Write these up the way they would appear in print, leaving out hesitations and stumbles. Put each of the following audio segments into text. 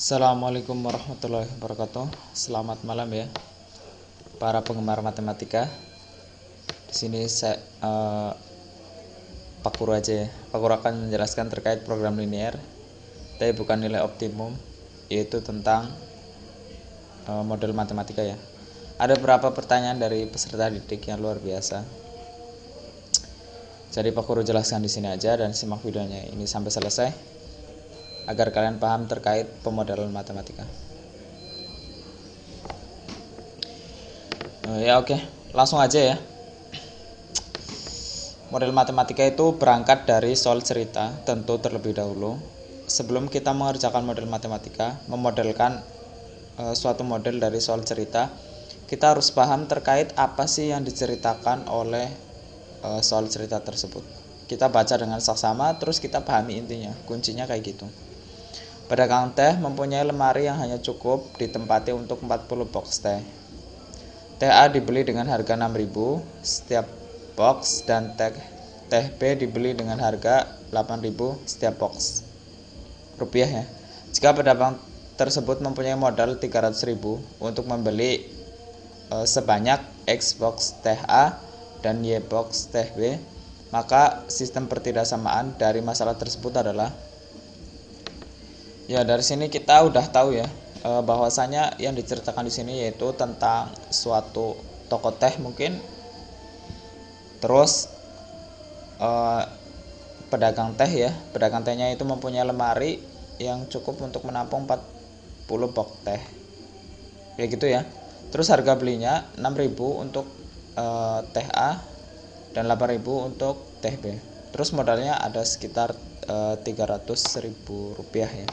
Assalamualaikum warahmatullahi wabarakatuh. Selamat malam ya, para penggemar matematika. Di sini saya Pak Guru aja ya. Pak Guru akan menjelaskan terkait program linear, tapi bukan nilai optimum, yaitu tentang model matematika ya. Ada beberapa pertanyaan dari peserta didik yang luar biasa. Jadi Pak Guru jelaskan di sini aja dan simak videonya ini sampai selesai agar kalian paham terkait pemodelan matematika. Oke, langsung aja ya. Model matematika itu berangkat dari soal cerita tentu terlebih dahulu. Sebelum kita mengerjakan model matematika, memodelkan suatu model dari soal cerita, kita harus paham terkait apa sih yang diceritakan oleh soal cerita tersebut. Kita baca dengan saksama, terus kita pahami intinya, kuncinya kayak gitu. Pedagang teh mempunyai lemari yang hanya cukup ditempati untuk 40 box teh. Teh A dibeli dengan harga 6.000 setiap box dan teh B dibeli dengan harga 8.000 setiap box. Rupiah ya. Jika pedagang tersebut mempunyai modal 300.000 untuk membeli sebanyak X box teh A dan Y box teh B, maka sistem pertidaksamaan dari masalah tersebut adalah, ya dari sini kita udah tahu ya bahwasanya yang diceritakan di sini yaitu tentang suatu toko teh mungkin, terus pedagang teh ya, pedagang tehnya itu mempunyai lemari yang cukup untuk menampung 40 box teh, kayak gitu ya. Terus harga belinya 6.000 untuk teh A dan 8.000 untuk teh B. Terus modalnya ada sekitar 300.000 rupiah ya.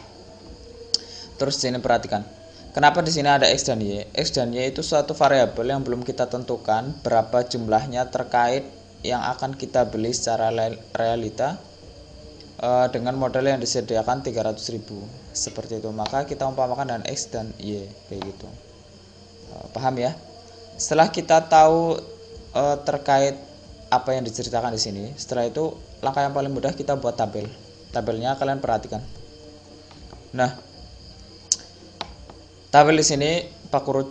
Terus di sini perhatikan, kenapa di sini ada X dan Y? X dan Y itu suatu variabel yang belum kita tentukan berapa jumlahnya terkait yang akan kita beli secara realita dengan modal yang disediakan 300.000 seperti itu. Maka kita umpamakan dengan X dan Y kayak gitu. Paham ya? Setelah kita tahu terkait apa yang diceritakan di sini, setelah itu langkah yang paling mudah kita buat tabel. Tabelnya kalian perhatikan. Nah, tabel di sini Pak Guru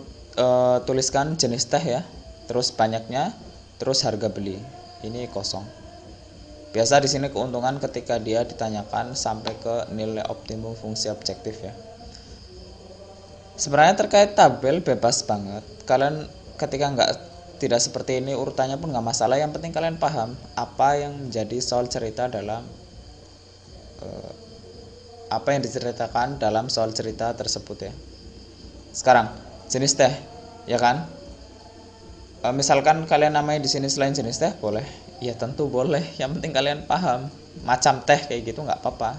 tuliskan jenis teh ya, terus banyaknya, terus harga beli. Ini kosong. Biasa di sini keuntungan ketika dia ditanyakan sampai ke nilai optimum fungsi objektif ya. Sebenarnya terkait tabel bebas banget. Kalian ketika tidak seperti ini urutannya pun nggak masalah. Yang penting kalian paham apa yang menjadi soal cerita dalam apa yang diceritakan dalam soal cerita tersebut ya. Sekarang jenis teh, ya kan? Misalkan kalian namanya di sini selain jenis teh, boleh? Ya tentu boleh. Yang penting kalian paham macam teh kayak gitu nggak apa-apa,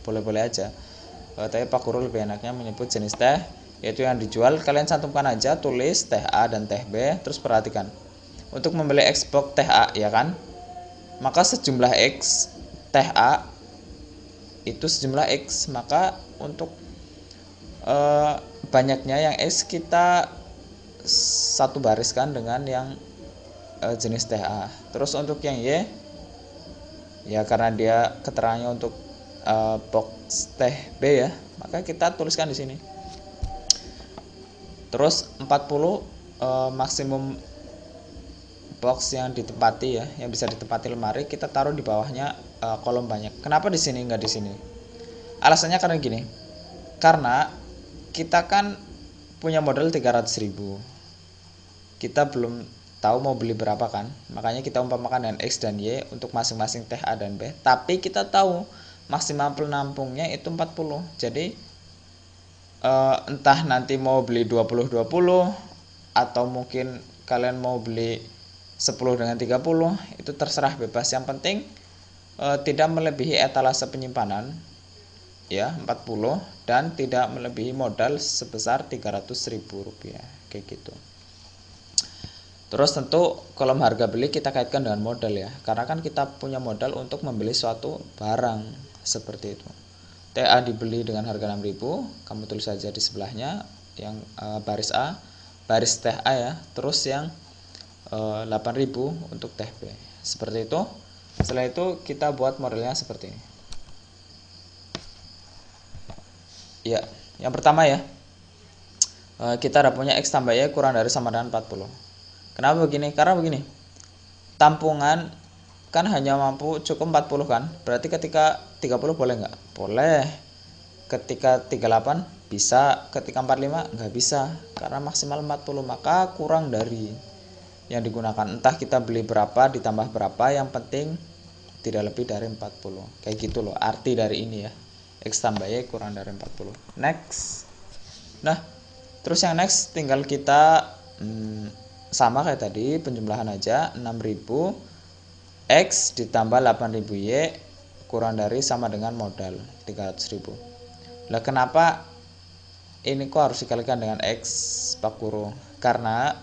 boleh-boleh aja. Tapi Pak Guru lebih enaknya menyebut jenis teh, yaitu yang dijual. Kalian cantumkan aja, tulis teh A dan teh B. Terus perhatikan, untuk membeli X box teh A, ya kan? Maka sejumlah X teh A itu sejumlah X, maka untuk banyaknya yang X kita satu bariskan dengan yang jenis teh A. Terus untuk yang Y, ya karena dia keterangannya untuk box teh B ya, maka kita tuliskan di sini. Terus 40 maksimum box yang ditempati ya, yang bisa ditempati lemari, kita taruh di bawahnya kolom banyak. Kenapa di sini enggak di sini? Alasannya karena gini. Karena kita kan punya modal 300.000. Kita belum tahu mau beli berapa kan. Makanya kita umpamakan dengan X dan Y untuk masing-masing teh A dan B. Tapi kita tahu maksimal penampungnya itu 40. Jadi entah nanti mau beli 20-20 atau mungkin kalian mau beli 10 dengan 30, itu terserah bebas. Yang penting tidak melebihi etalase penyimpanan ya 40 dan tidak melebihi modal sebesar 300.000 rupiah kayak gitu. Terus tentu kolom harga beli kita kaitkan dengan modal ya, karena kan kita punya modal untuk membeli suatu barang seperti itu. TA dibeli dengan harga 6.000, kamu tulis saja di sebelahnya yang baris A, baris teh A ya, terus yang 8.000 untuk teh B seperti itu. Setelah itu kita buat modelnya seperti ini. Ya, yang pertama ya, kita ada punya X tambah Y kurang dari sama dengan 40. Kenapa begini? Karena begini, tampungan kan hanya mampu cukup 40 kan, berarti ketika 30 boleh nggak? Boleh. Ketika 38 bisa, ketika 45 nggak bisa, karena maksimal 40, maka kurang dari yang digunakan. Entah kita beli berapa ditambah berapa, yang penting tidak lebih dari 40. Kayak gitu loh arti dari ini ya, X tambah Y kurang dari 40. Next. Nah, terus yang next tinggal kita sama kayak tadi, penjumlahan aja. 6000 X ditambah 8000 Y kurang dari sama dengan modal 300.000. Lah kenapa ini kok harus dikalikan dengan X Pak Guru? Karena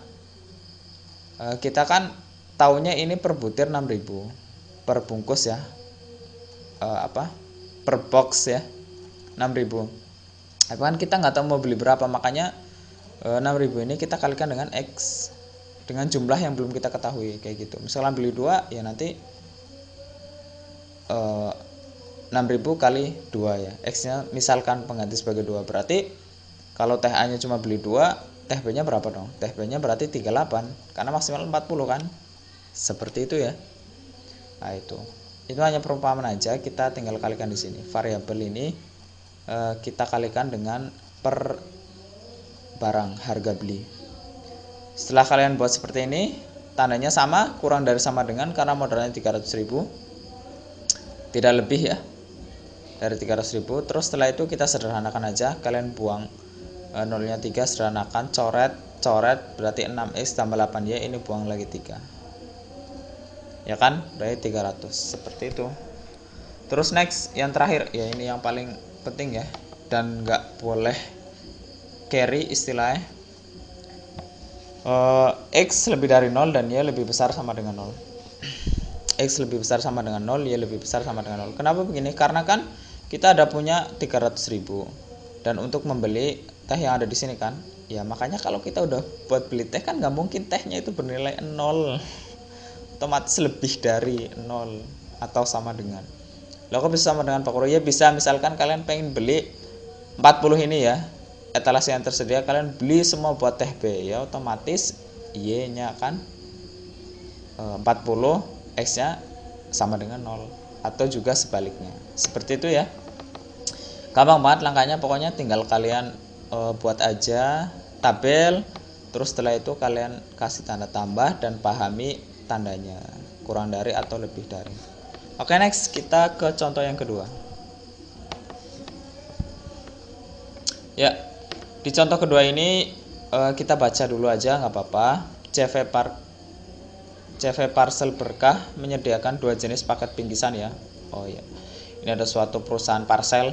kita kan tahunya ini per butir 6000, per bungkus ya, per box ya 6000. Tapi kan kita nggak tahu mau beli berapa, makanya 6000 ini kita kalikan dengan X, dengan jumlah yang belum kita ketahui, kayak gitu. Misalnya beli 2 ya nanti 6000 kali 2 ya, X nya misalkan pengganti sebagai 2, berarti kalau teh A nya cuma beli 2, teh B nya berapa dong? Teh B nya berarti 38, karena maksimal 40 kan, seperti itu ya. Nah itu hanya perumpamaan aja, kita tinggal kalikan di sini. Variabel ini kita kalikan dengan per barang, harga beli. Setelah kalian buat seperti ini, tandanya sama, kurang dari sama dengan, karena modalnya 300.000, tidak lebih ya dari 300.000. Terus setelah itu kita sederhanakan aja, kalian buang nolnya 3, sederhanakan, coret berarti 6X tambah 8Y, ini buang lagi 3 ya kan, berarti 300, seperti itu. Terus next, yang terakhir ya, ini yang paling penting ya, dan nggak boleh carry istilahnya. X lebih dari 0 dan Y lebih besar sama dengan 0. X lebih besar sama dengan 0, Y lebih besar sama dengan 0. Kenapa begini? Karena kan kita ada punya 300.000, dan untuk membeli teh yang ada di sini kan, ya makanya kalau kita udah buat beli teh kan nggak mungkin tehnya itu bernilai 0, otomatis lebih dari 0 atau sama dengan. Lo kok bisa sama dengan Pak Guru? Ya bisa, misalkan kalian pengen beli 40 ini ya, etalase yang tersedia, kalian beli semua buat teh B, ya otomatis Y nya kan 40, X nya sama dengan 0, atau juga sebaliknya, seperti itu ya. Gampang banget langkahnya, pokoknya tinggal kalian buat aja tabel, terus setelah itu kalian kasih tanda tambah dan pahami tandanya, kurang dari atau lebih dari. Oke, next kita ke contoh yang kedua ya. Di contoh kedua ini kita baca dulu aja nggak apa-apa. CV Parcel Berkah menyediakan 2 jenis paket bingkisan ya. Oh ya, ini ada suatu perusahaan parcel,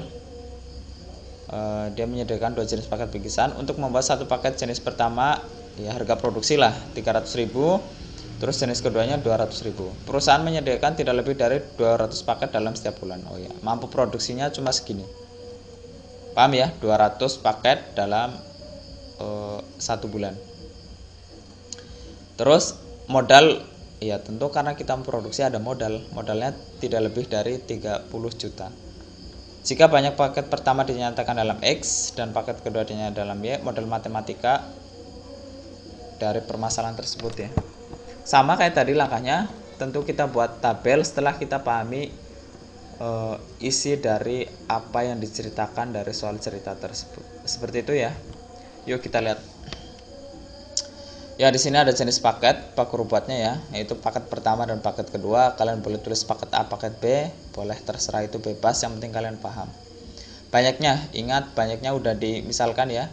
dia menyediakan 2 jenis paket bingkisan. Untuk membuat satu paket jenis pertama ya harga produksi lah 300.000, terus jenis keduanya 200.000. Perusahaan menyediakan tidak lebih dari 200 paket dalam setiap bulan. Oh ya, mampu produksinya cuma segini, paham ya, 200 paket dalam 1 bulan. Terus modal ya, tentu karena kita memproduksi ada modalnya tidak lebih dari 30 juta. Jika banyak paket pertama dinyatakan dalam X dan paket kedua dinyatakan dalam Y, modal matematika dari permasalahan tersebut ya. Sama kayak tadi langkahnya, tentu kita buat tabel setelah kita pahami isi dari apa yang diceritakan dari soal cerita tersebut. Seperti itu ya. Yuk kita lihat. Ya, di sini ada jenis paket, Pak Guru buatnya ya, yaitu paket pertama dan paket kedua. Kalian boleh tulis paket A, paket B, boleh, terserah, itu bebas, yang penting kalian paham. Banyaknya, ingat banyaknya udah dimisalkan ya.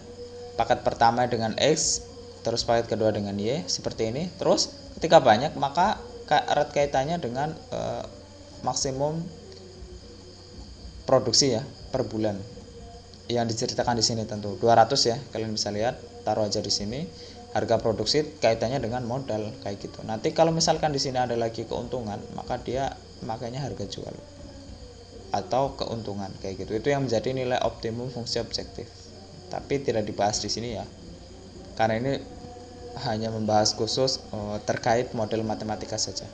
Paket pertama dengan X, terus paket kedua dengan Y, seperti ini. Terus ketika banyak maka erat kaitannya dengan maksimum produksi ya per bulan. Yang diceritakan di sini tentu 200 ya, kalian bisa lihat, taruh aja di sini. Harga produksi kaitannya dengan modal, kayak gitu. Nanti kalau misalkan di sini ada lagi keuntungan, maka dia makanya harga jual atau keuntungan, kayak gitu. Itu yang menjadi nilai optimum fungsi objektif. Tapi tidak dibahas di sini ya, karena ini hanya membahas khusus terkait model matematika saja.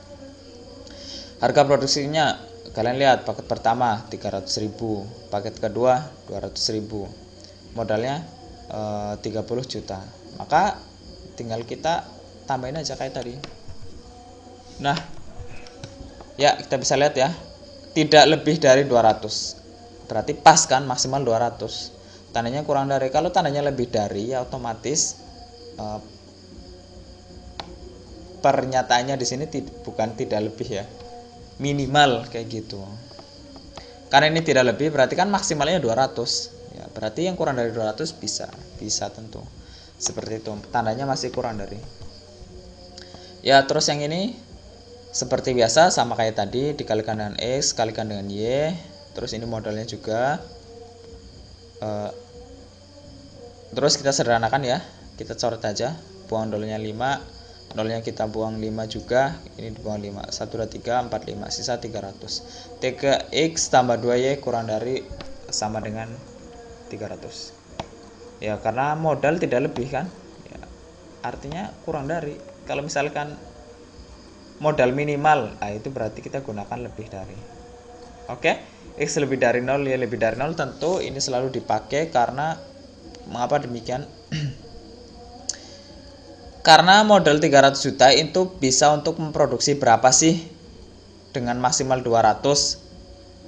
Harga produksinya kalian lihat, paket pertama 300.000, paket kedua 200.000. modalnya 30 juta, maka tinggal kita tambahin aja kayak tadi. Nah ya, kita bisa lihat ya, tidak lebih dari 200, berarti pas kan, maksimal 200. Tandanya kurang dari, kalau tandanya lebih dari ya otomatis pernyataannya di sini bukan tidak lebih ya, minimal kayak gitu. Karena ini tidak lebih, berarti kan maksimalnya 200 ya, berarti yang kurang dari 200 bisa tentu seperti itu, tandanya masih kurang dari. Ya terus yang ini seperti biasa, sama kayak tadi, dikalikan dengan X, kalikan dengan Y. Terus ini modalnya juga, terus kita sederhanakan ya, kita coret aja, buang nolnya 5, nolnya kita buang 5 juga, ini dibuang 5, 1, 2, 3, 4, 5, sisa 300. 3X tambah 2Y kurang dari sama dengan 300 ya, karena modal tidak lebih kan ya, artinya kurang dari. Kalau misalkan modal minimal, itu berarti kita gunakan lebih dari. Oke, X lebih dari 0, Y lebih dari 0, tentu ini selalu dipakai. Karena mengapa demikian? Karena modal 300 juta itu bisa untuk memproduksi berapa sih dengan maksimal 200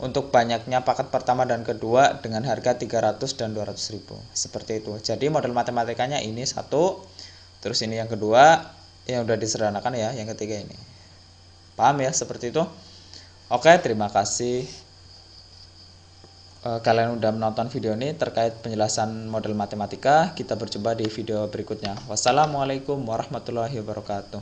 untuk banyaknya paket pertama dan kedua dengan harga 300 dan 200 ribu, seperti itu. Jadi model matematikanya ini satu, terus ini yang kedua, yang udah disederhanakan ya, yang ketiga ini. Paham ya, seperti itu. Oke, terima kasih kalian udah menonton video ini terkait penjelasan model matematika. Kita berjumpa di video berikutnya. Wassalamualaikum warahmatullahi wabarakatuh.